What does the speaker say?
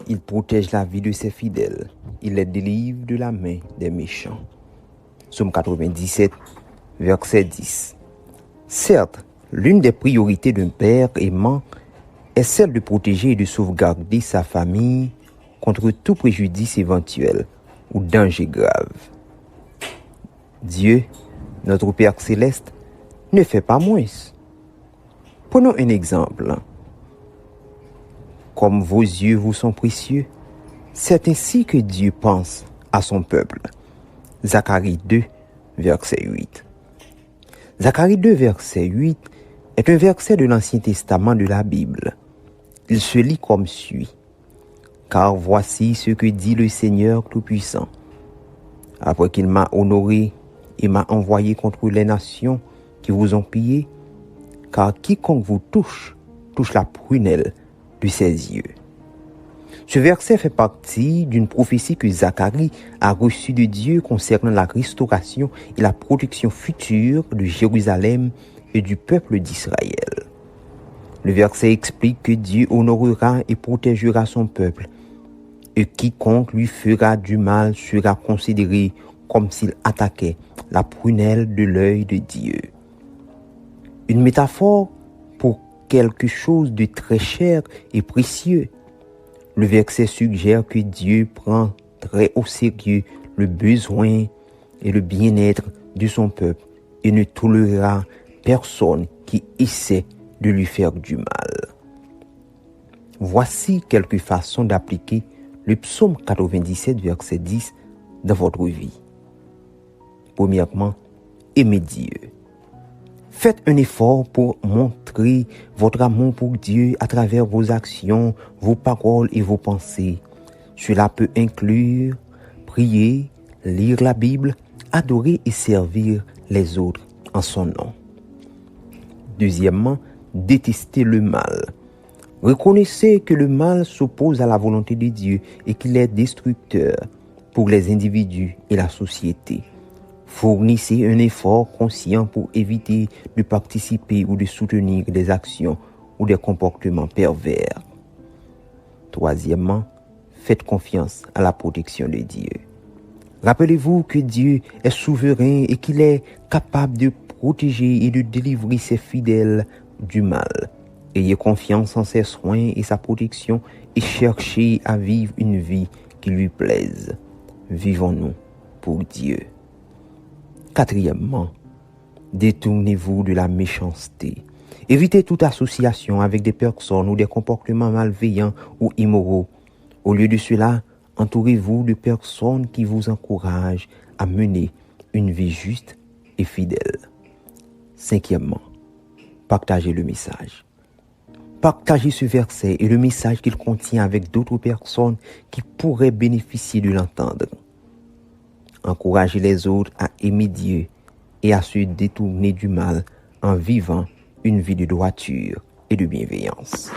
il protège la vie de ses fidèles. Il les délivre de la main des méchants. Psaume 97, verset 10. Certes, l'une des priorités d'un père aimant est celle de protéger et de sauvegarder sa famille contre tout préjudice éventuel ou danger grave. Dieu, notre Père céleste, ne fait pas moins. Prenons un exemple. Comme vos yeux vous sont précieux, c'est ainsi que Dieu pense à son peuple. Zacharie 2, verset 8. Zacharie 2, verset 8 est un verset de l'Ancien Testament de la Bible. Il se lit comme suit. Car voici ce que dit le Seigneur Tout-Puissant. Après qu'il m'a honoré et m'a envoyé contre les nations qui vous ont pillé, car quiconque vous touche la prunelle de ses yeux. Ce verset fait partie d'une prophétie que Zacharie a reçue de Dieu concernant la restauration et la protection future de Jérusalem et du peuple d'Israël. Le verset explique que Dieu honorera et protégera son peuple, et quiconque lui fera du mal sera considéré comme s'il attaquait la prunelle de l'œil de Dieu. Une métaphore pour quelque chose de très cher et précieux. Le verset suggère que Dieu prend très au sérieux le besoin et le bien-être de son peuple et ne tolérera personne qui essaie de lui faire du mal. Voici quelques façons d'appliquer le psaume 97, verset 10 dans votre vie. Premièrement, aimez Dieu. Faites un effort pour montrer votre amour pour Dieu à travers vos actions, vos paroles et vos pensées. Cela peut inclure prier, lire la Bible, adorer et servir les autres en son nom. Deuxièmement, détestez le mal. Reconnaissez que le mal s'oppose à la volonté de Dieu et qu'il est destructeur pour les individus et la société. Fournissez un effort conscient pour éviter de participer ou de soutenir des actions ou des comportements pervers. Troisièmement, faites confiance à la protection de Dieu. Rappelez-vous que Dieu est souverain et qu'il est capable de protéger et de délivrer ses fidèles du mal. Ayez confiance en ses soins et sa protection et cherchez à vivre une vie qui lui plaise. Vivons-nous pour Dieu. Quatrièmement, détournez-vous de la méchanceté. Évitez toute association avec des personnes ou des comportements malveillants ou immoraux. Au lieu de cela, entourez-vous de personnes qui vous encouragent à mener une vie juste et fidèle. Cinquièmement, partagez le message. Partagez ce verset et le message qu'il contient avec d'autres personnes qui pourraient bénéficier de l'entendre. Encouragez les autres à aimer Dieu et à se détourner du mal en vivant une vie de droiture et de bienveillance.